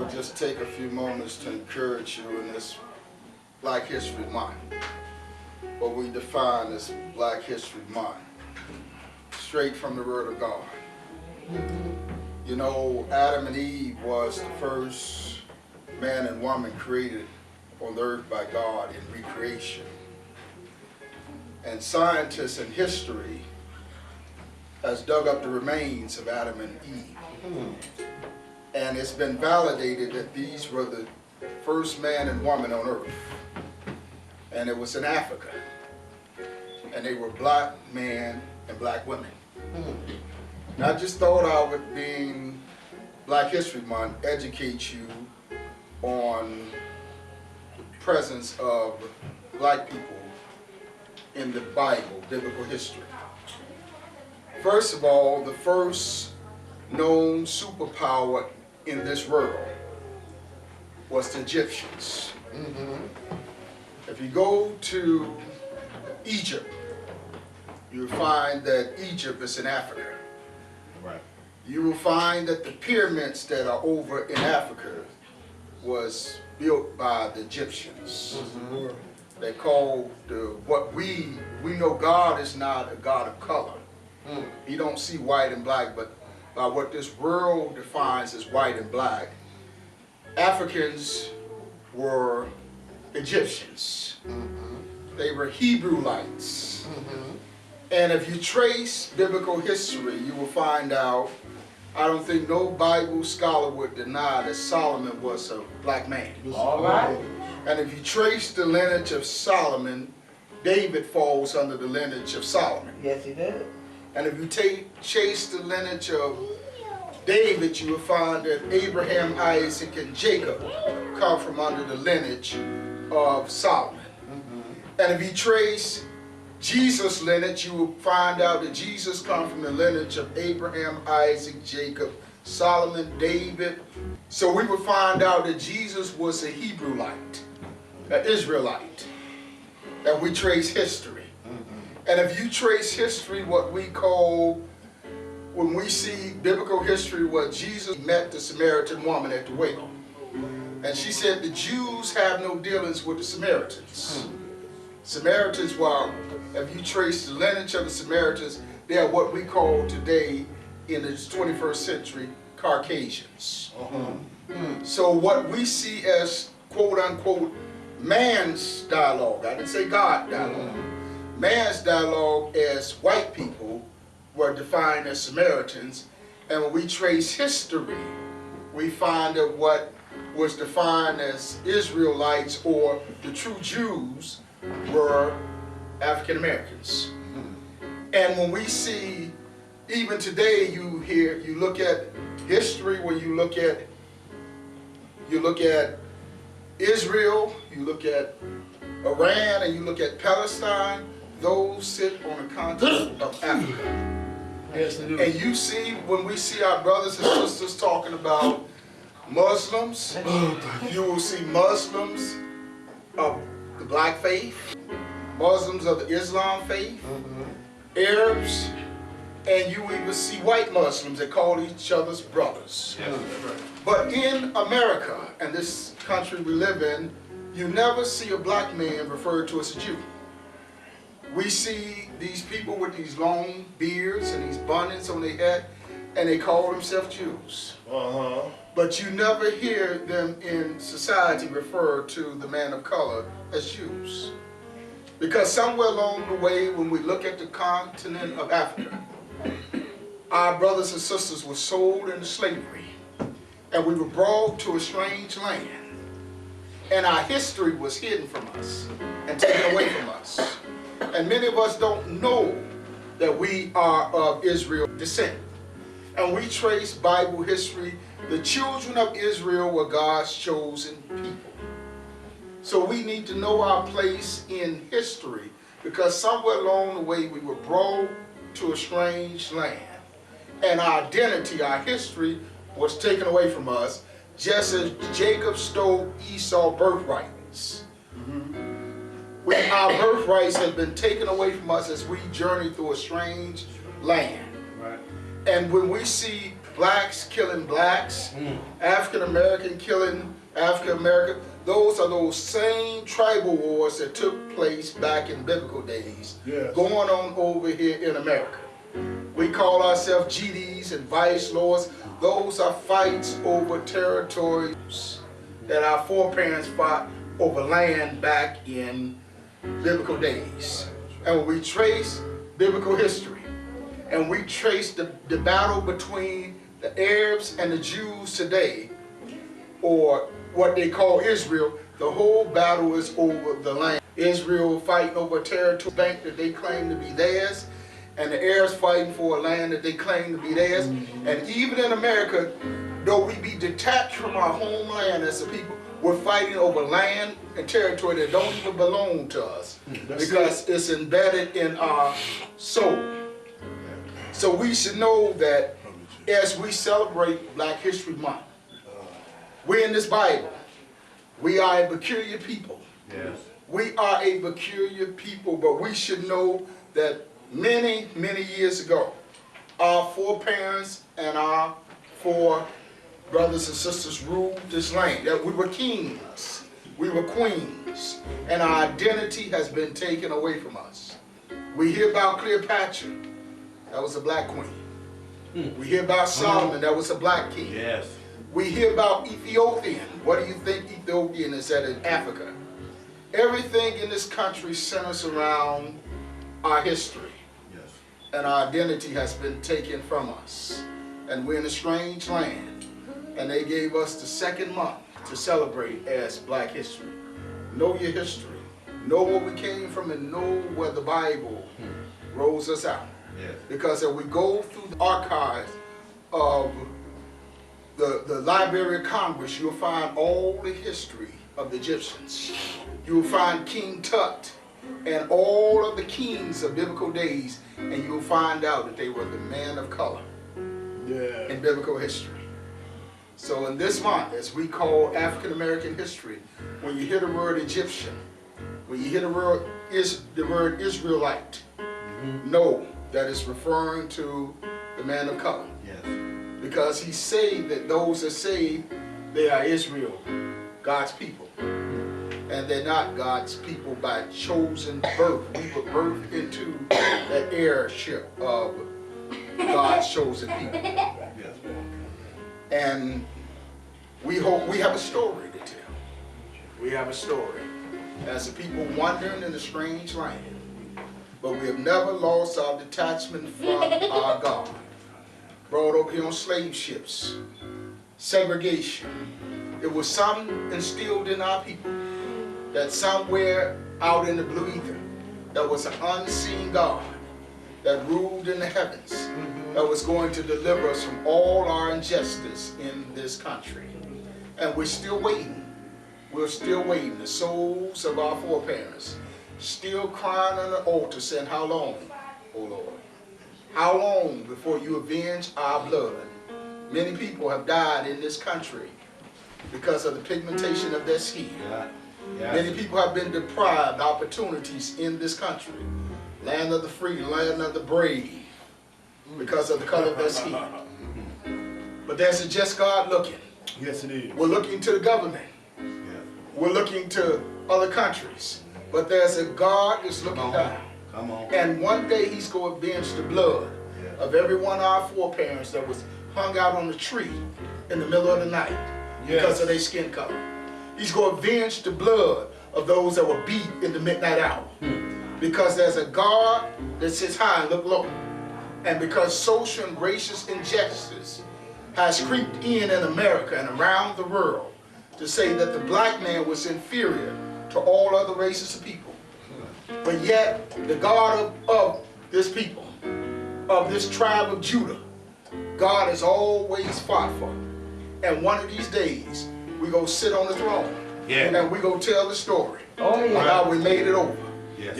to just take a few moments to encourage you in this Black History Month. What we define as Black History Month, straight from the Word of God. You know, Adam and Eve was the first man and woman created on the earth by God in recreation. And scientists in history has dug up the remains of Adam and Eve. And it's been validated that these were the first man and woman on earth. And it was in Africa. And they were black men and black women. And I just thought I would, being Black History Month, educate you on the presence of black people in the Bible, biblical history. First of all, the first known superpower in this world was the Egyptians. If you go to Egypt, you'll find that Egypt is in Africa. Right. You will find that the pyramids that are over in Africa was built by the Egyptians. They called what we know God is not a God of color. He don't see white and black, but by what this world defines as white and black, Africans were Egyptians. They were Hebrewites. And if you trace biblical history, you will find out, I don't think no Bible scholar would deny that Solomon was a black man. All right. And if you trace the lineage of Solomon, David falls under the lineage of Solomon. Yes, he did. And if you chase the lineage of David, you will find that Abraham, Isaac, and Jacob come from under the lineage of Solomon. And if you trace Jesus' lineage, you will find out that Jesus comes from the lineage of Abraham, Isaac, Jacob, Solomon, David. So we will find out that Jesus was a Hebrewite, an Israelite, that we trace history. And if you trace history, what we call, when we see biblical history, what Jesus met the Samaritan woman at the well. And she said the Jews have no dealings with the Samaritans. Samaritans, well, if you trace the lineage of the Samaritans, they are what we call today in the 21st century Caucasians. So what we see as quote unquote man's dialogue, I didn't say God dialogue, man's dialogue as white people were defined as Samaritans, and when we trace history, we find that what was defined as Israelites or the true Jews were African Americans. And when we see, even today, you look at history where you look at Israel, you look at Iran, and you look at Palestine. Those sit on the continent of Africa. Yes, they do. And you see, when we see our brothers and sisters talking about Muslims, you will see Muslims of the black faith, Muslims of the Islam faith, Arabs, and you even see white Muslims that call each other's brothers. Yes, that's right. But in America, and this country we live in, you never see a black man referred to as a Jew. We see these people with these long beards and these bonnets on their head, and they call themselves Jews. But you never hear them in society refer to the man of color as Jews. Because somewhere along the way, when we look at the continent of Africa, our brothers and sisters were sold into slavery, and we were brought to a strange land. And our history was hidden from us and taken away from us. And many of us don't know that we are of Israel descent. And we trace Bible history. The children of Israel were God's chosen people. So we need to know our place in history, because somewhere along the way we were brought to a strange land. And our identity, our history was taken away from us, just as Jacob stole Esau's birthrights. Our birthrights have been taken away from us as we journey through a strange land. Right. And when we see blacks killing blacks, African American killing African American. Those are those same tribal wars that took place back in biblical days, going on over here in America. We call ourselves GDs and vice lords. Those are fights over territories that our foreparents fought over land back in biblical days. And when we trace biblical history, and we trace the battle between the Arabs and the Jews today, or what they call Israel, the whole battle is over the land. Israel fighting over a territory bank that they claim to be theirs, and the Arabs fighting for a land that they claim to be theirs. And even in America, though we be detached from our homeland as a people, we're fighting over land and territory that don't even belong to us, because it's embedded in our soul. So we should know that as we celebrate Black History Month, we in this Bible, we are a peculiar people. Yes. We are a peculiar people, but we should know that many, many years ago, our foreparents and our four brothers and sisters ruled this land. That we were kings, we were queens, and our identity has been taken away from us. We hear about Cleopatra, that was a black queen. We hear about Solomon, that was a black king. Yes. We hear about Ethiopian. What do you think Ethiopian is at in Africa? Everything in this country centers around our history. Yes. And our identity has been taken from us. And we're in a strange land. And they gave us the second month to celebrate as Black History. Know your history. Know where we came from, and know where the Bible rolls us out. Yes. Because if we go through the archives of the Library of Congress, you'll find all the history of the Egyptians. You'll find King Tut and all of the kings of biblical days, and you'll find out that they were the men of color in biblical history. So in this month, as we call African American history, when you hear the word Egyptian, when you hear the word Israelite, know that it's referring to the man of color. Yes. Because he said that those that saved, they are Israel, God's people. And they're not God's people by chosen birth. We were birthed into that heirship of God's chosen people. Yes. And we hope we have a story to tell. We have a story as a people wandering in a strange land. But we have never lost our detachment from our God. Brought over here on slave ships, segregation. It was some instilled in our people that somewhere out in the blue ether, there was an unseen God that ruled in the heavens, that was going to deliver us from all our injustice in this country. And we're still waiting. We're still waiting. The souls of our foreparents still crying on the altar saying, how long, O Lord? How long before you avenge our blood? Many people have died in this country because of the pigmentation of their skin. Many people have been deprived opportunities in this country. Land of the free, land of the brave, because of the color of their skin. But there's a just God looking. Yes, it is. We're looking to the government. Yes. We're looking to other countries. But there's a God that's looking down. Come on. And one day he's going to avenge the blood of every one of our foreparents that was hung out on the tree in the middle of the night because of their skin color. He's going to avenge the blood of those that were beat in the midnight hour. Because there's a God that sits high and look low. And because social and racial injustice has creeped in America and around the world to say that the black man was inferior to all other races of people. But yet, the God of this people, of this tribe of Judah, God has always fought for. And one of these days, we're going to sit on the throne. And we're going to tell the story of how we made it over. Yes.